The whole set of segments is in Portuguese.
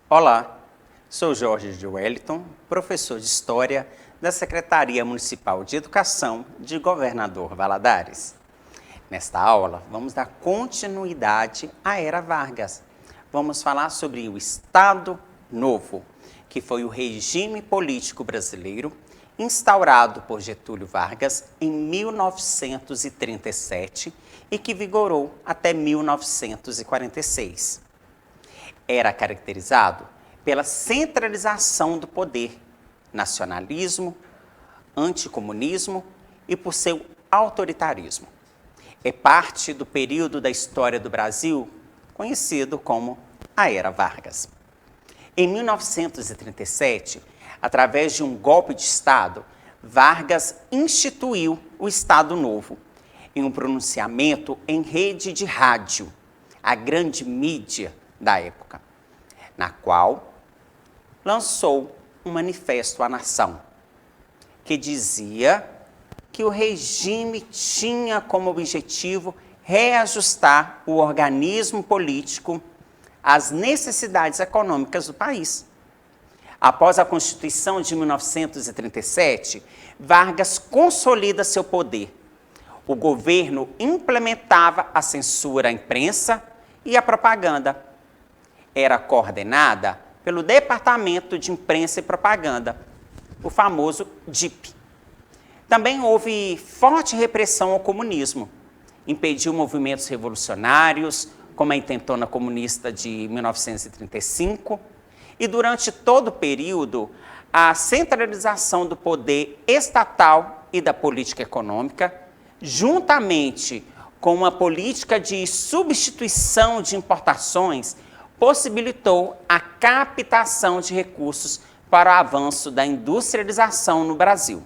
Olá, sou Jorge de Wellington, professor de História da Secretaria Municipal de Educação de Governador Valadares. Nesta aula, vamos dar continuidade à Era Vargas. Vamos falar sobre o Estado Novo, que foi o regime político brasileiro instaurado por Getúlio Vargas em 1937 e que vigorou até 1946. Era caracterizado pela centralização do poder, nacionalismo, anticomunismo e por seu autoritarismo. É parte do período da história do Brasil conhecido como a Era Vargas. Em 1937, através de um golpe de Estado, Vargas instituiu o Estado Novo, em um pronunciamento em rede de rádio, a grande mídia da época, na qual lançou um manifesto à nação, que dizia que o regime tinha como objetivo reajustar o organismo político às necessidades econômicas do país. Após a Constituição de 1937, Vargas consolida seu poder. O governo implementava a censura à imprensa e à propaganda. Era coordenada pelo Departamento de Imprensa e Propaganda, o famoso DIP. Também houve forte repressão ao comunismo. Impediu movimentos revolucionários, como a Intentona Comunista de 1935, e durante todo o período, a centralização do poder estatal e da política econômica, juntamente com uma política de substituição de importações, possibilitou a captação de recursos para o avanço da industrialização no Brasil.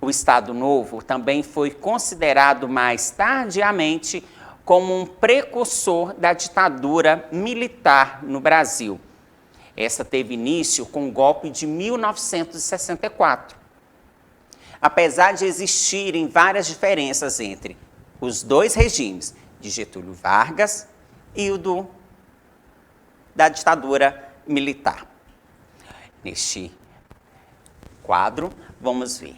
O Estado Novo também foi considerado mais tardiamente como um precursor da ditadura militar no Brasil. Essa teve início com o golpe de 1964. Apesar de existirem várias diferenças entre os dois regimes, de Getúlio Vargas e o da ditadura militar. Neste quadro, vamos ver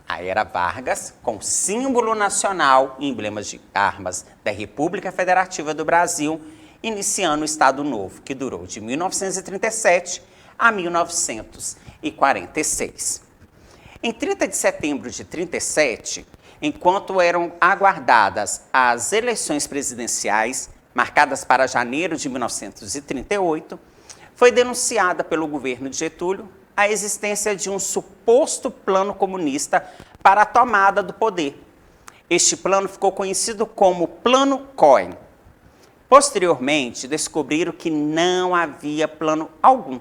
a Era Vargas, com símbolo nacional e emblemas de armas da República Federativa do Brasil, iniciando o Estado Novo, que durou de 1937 a 1946. Em 30 de setembro de 1937, enquanto eram aguardadas as eleições presidenciais, marcadas para janeiro de 1938, foi denunciada pelo governo de Getúlio a existência de um suposto plano comunista para a tomada do poder. Este plano ficou conhecido como Plano Cohen. Posteriormente, descobriram que não havia plano algum,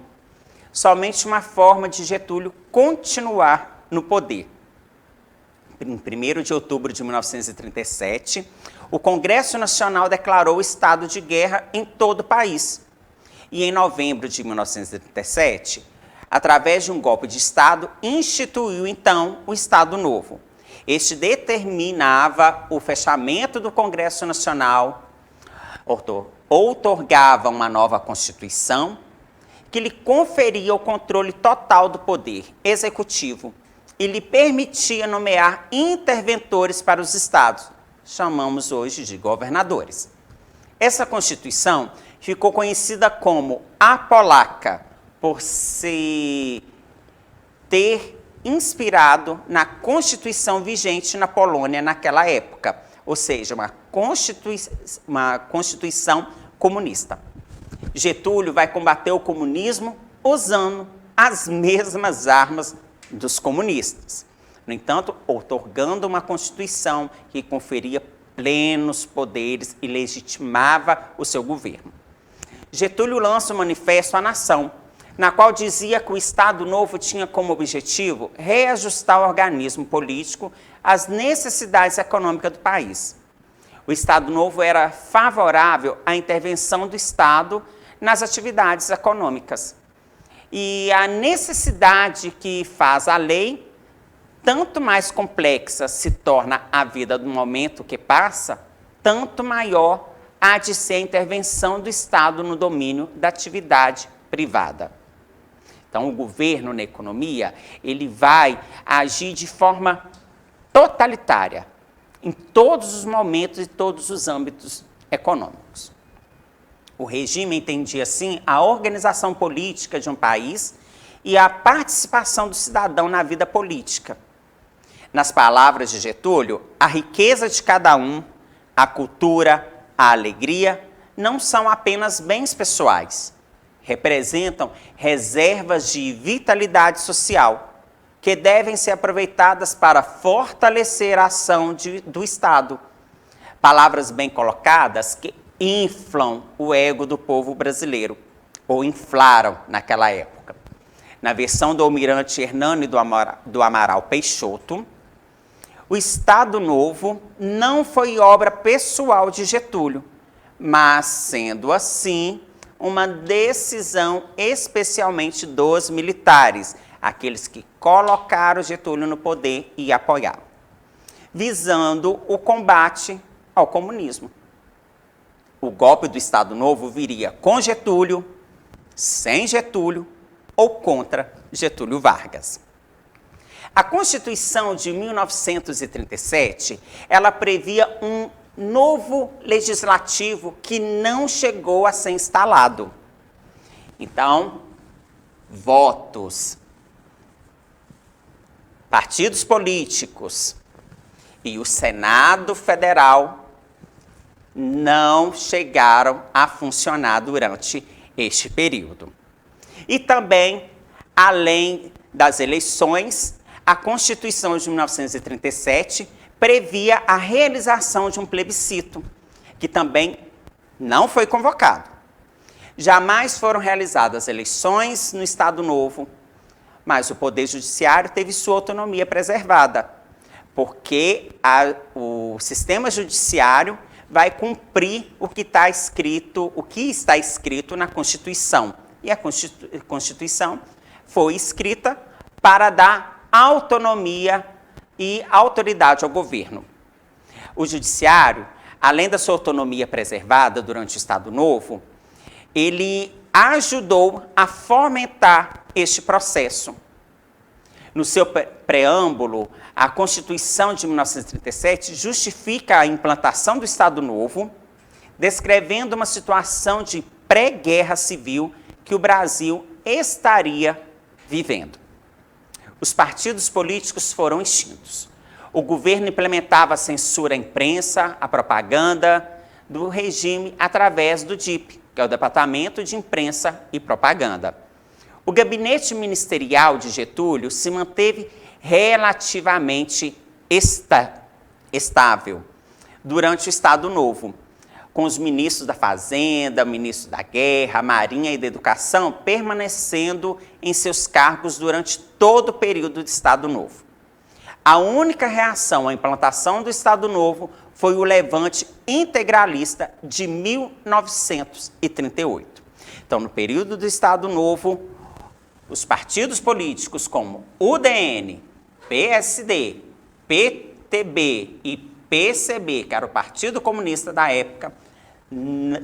somente uma forma de Getúlio continuar no poder. Em 1º de outubro de 1937, o Congresso Nacional declarou o estado de guerra em todo o país. E em novembro de 1937, através de um golpe de Estado, instituiu então o Estado Novo. Este determinava o fechamento do Congresso Nacional, outorgava uma nova Constituição, que lhe conferia o controle total do poder executivo e lhe permitia nomear interventores para os estados, chamamos hoje de governadores. Essa Constituição ficou conhecida como a Polaca, por se ter inspirado na Constituição vigente na Polônia naquela época, ou seja, uma Constituição comunista. Getúlio vai combater o comunismo usando as mesmas armas dos comunistas. No entanto, outorgando uma Constituição que conferia plenos poderes e legitimava o seu governo. Getúlio lança um manifesto à nação, na qual dizia que o Estado Novo tinha como objetivo reajustar o organismo político às necessidades econômicas do país. O Estado Novo era favorável à intervenção do Estado nas atividades econômicas. E a necessidade que faz a lei, tanto mais complexa se torna a vida do momento que passa, tanto maior há de ser a intervenção do Estado no domínio da atividade privada. Então, o governo na economia, ele vai agir de forma totalitária em todos os momentos e todos os âmbitos econômicos. O regime entendia, assim, a organização política de um país e a participação do cidadão na vida política. Nas palavras de Getúlio, a riqueza de cada um, a cultura, a alegria, não são apenas bens pessoais. Representam reservas de vitalidade social, que devem ser aproveitadas para fortalecer a ação do Estado. Palavras bem colocadas que inflam o ego do povo brasileiro, ou inflaram naquela época. Na versão do almirante Hernani do Amaral Peixoto, o Estado Novo não foi obra pessoal de Getúlio, mas, sendo assim, uma decisão especialmente dos militares, aqueles que colocaram Getúlio no poder e apoiaram, visando o combate ao comunismo. O golpe do Estado Novo viria com Getúlio, sem Getúlio ou contra Getúlio Vargas. A Constituição de 1937, ela previa um novo legislativo que não chegou a ser instalado. Então, votos, partidos políticos e o Senado Federal não chegaram a funcionar durante este período. E também, além das eleições, a Constituição de 1937 previa a realização de um plebiscito, que também não foi convocado. Jamais foram realizadas eleições no Estado Novo, mas o Poder Judiciário teve sua autonomia preservada, porque o sistema judiciário vai cumprir o que está escrito na Constituição. E a Constituição foi escrita para dar autonomia e autoridade ao governo. O Judiciário, além da sua autonomia preservada durante o Estado Novo, ele ajudou a fomentar este processo. No seu preâmbulo, a Constituição de 1937 justifica a implantação do Estado Novo, descrevendo uma situação de pré-guerra civil que o Brasil estaria vivendo. Os partidos políticos foram extintos. O governo implementava a censura à imprensa, à propaganda do regime através do DIP, que é o Departamento de Imprensa e Propaganda. O gabinete ministerial de Getúlio se manteve relativamente estável durante o Estado Novo, com os ministros da Fazenda, ministro da Guerra, Marinha e da Educação permanecendo em seus cargos durante todo o período do Estado Novo. A única reação à implantação do Estado Novo foi o levante integralista de 1938. Então, no período do Estado Novo, os partidos políticos como UDN, PSD, PTB e PCB, que era o Partido Comunista da época,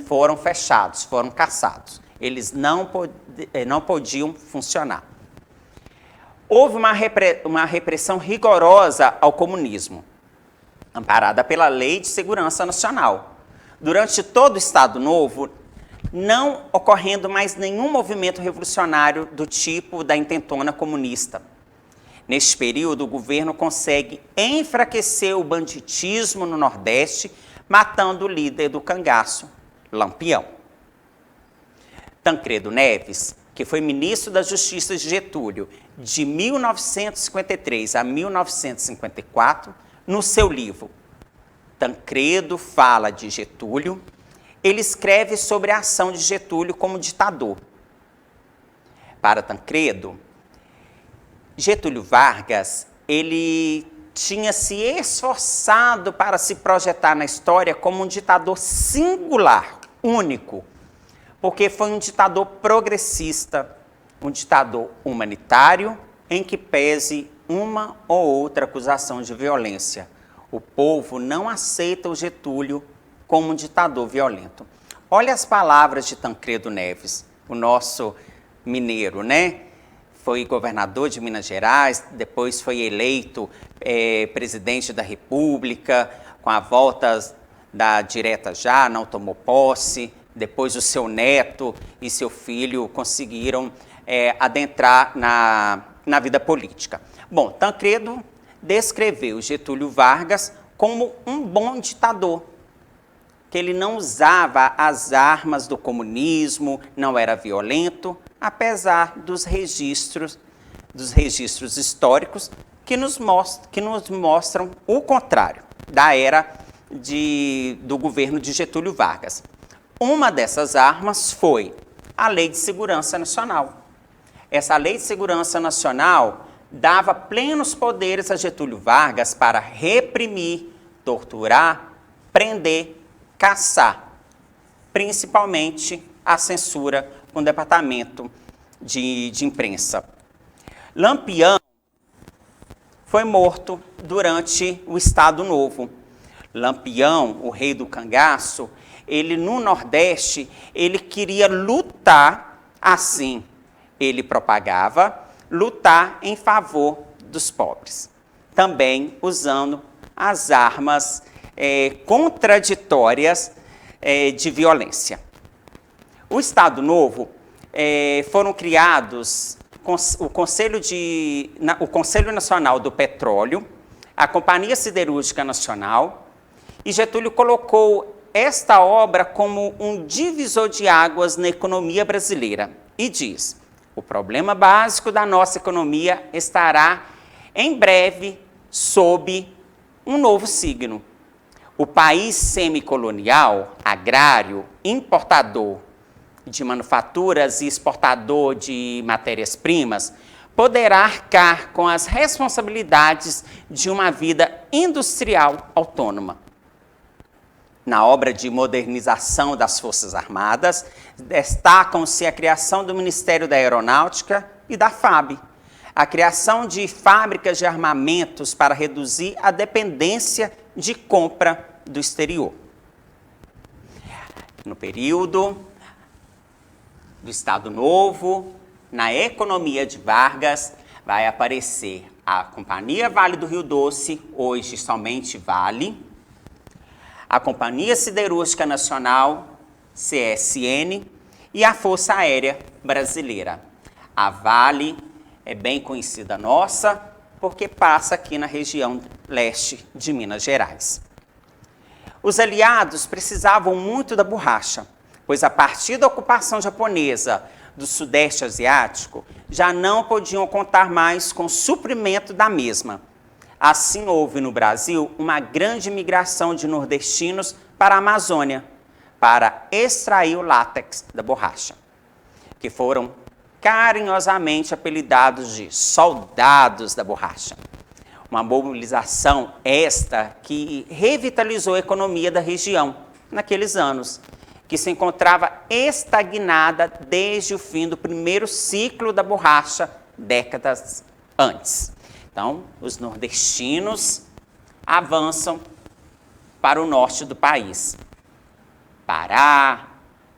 foram fechados, foram cassados. Eles não podiam funcionar. Houve uma repressão rigorosa ao comunismo, amparada pela Lei de Segurança Nacional. Durante todo o Estado Novo, não ocorrendo mais nenhum movimento revolucionário do tipo da intentona comunista. Neste período, o governo consegue enfraquecer o banditismo no Nordeste, matando o líder do cangaço, Lampião. Tancredo Neves, que foi ministro da Justiça de Getúlio de 1953 a 1954, no seu livro Tancredo Fala de Getúlio, ele escreve sobre a ação de Getúlio como ditador. Para Tancredo, Getúlio Vargas, ele tinha se esforçado para se projetar na história como um ditador singular, único, porque foi um ditador progressista, um ditador humanitário, em que pese uma ou outra acusação de violência. O povo não aceita o Getúlio como um ditador violento. Olha as palavras de Tancredo Neves, o nosso mineiro, né? Foi governador de Minas Gerais, depois foi eleito presidente da República, com a volta da direta já, não tomou posse. Depois o seu neto e seu filho conseguiram adentrar na vida política. Bom, Tancredo descreveu Getúlio Vargas como um bom ditador, que ele não usava as armas do comunismo, não era violento, apesar dos registros históricos que nos mostram o contrário da era do governo de Getúlio Vargas. Uma dessas armas foi a Lei de Segurança Nacional. Essa Lei de Segurança Nacional dava plenos poderes a Getúlio Vargas para reprimir, torturar, prender, caçar, principalmente a censura com o Departamento de Imprensa. Lampião foi morto durante o Estado Novo. Lampião, o rei do cangaço, ele no Nordeste, ele queria lutar assim. Ele propagava lutar em favor dos pobres, também usando as armas contraditórias de violência. O Estado Novo foram criados o Conselho Nacional do Petróleo, a Companhia Siderúrgica Nacional, e Getúlio colocou esta obra como um divisor de águas na economia brasileira e diz: o problema básico da nossa economia estará em breve sob um novo signo. O país semicolonial, agrário, importador de manufaturas e exportador de matérias-primas, poderá arcar com as responsabilidades de uma vida industrial autônoma. Na obra de modernização das Forças Armadas, destacam-se a criação do Ministério da Aeronáutica e da FAB, a criação de fábricas de armamentos para reduzir a dependência de compra do exterior. No período do Estado Novo, na economia de Vargas, vai aparecer a Companhia Vale do Rio Doce, hoje somente Vale, a Companhia Siderúrgica Nacional, CSN, e a Força Aérea Brasileira. A Vale é bem conhecida nossa, porque passa aqui na região leste de Minas Gerais. Os aliados precisavam muito da borracha, pois a partir da ocupação japonesa do Sudeste Asiático, já não podiam contar mais com o suprimento da mesma. Assim, houve no Brasil uma grande migração de nordestinos para a Amazônia, para extrair o látex da borracha, que foram carinhosamente apelidados de soldados da borracha. Uma mobilização esta que revitalizou a economia da região naqueles anos, que se encontrava estagnada desde o fim do primeiro ciclo da borracha, décadas antes. Então, os nordestinos avançam para o norte do país. Pará,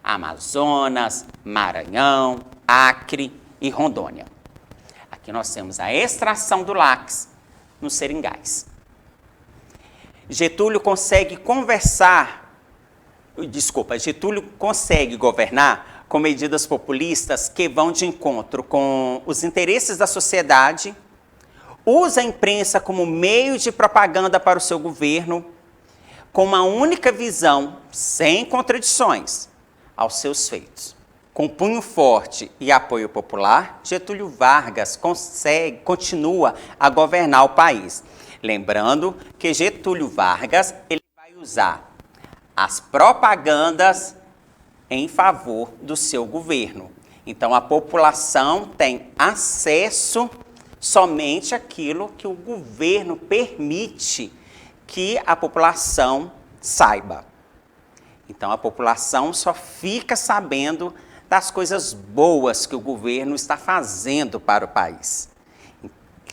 Amazonas, Maranhão, Acre e Rondônia. Aqui nós temos a extração do látex nos seringais. Getúlio consegue governar com medidas populistas que vão de encontro com os interesses da sociedade, usa a imprensa como meio de propaganda para o seu governo, com uma única visão, sem contradições, aos seus feitos. Com punho forte e apoio popular, Getúlio Vargas continua a governar o país. Lembrando que Getúlio Vargas ele vai usar as propagandas em favor do seu governo. Então, a população tem acesso somente àquilo que o governo permite que a população saiba. Então, a população só fica sabendo das coisas boas que o governo está fazendo para o país.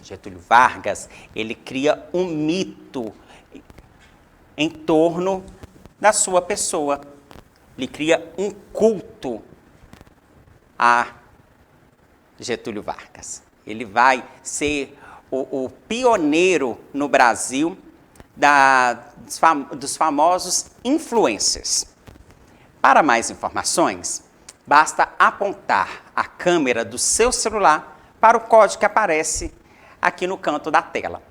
Getúlio Vargas, ele cria um mito em torno da sua pessoa. Ele cria um culto a Getúlio Vargas. Ele vai ser o pioneiro no Brasil dos famosos influencers. Para mais informações, basta apontar a câmera do seu celular para o código que aparece aqui no canto da tela.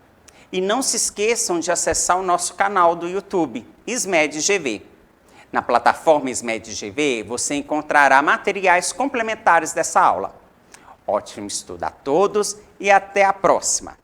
E não se esqueçam de acessar o nosso canal do YouTube, SMED GV. Na plataforma SMED GV, você encontrará materiais complementares dessa aula. Ótimo estudo a todos e até a próxima!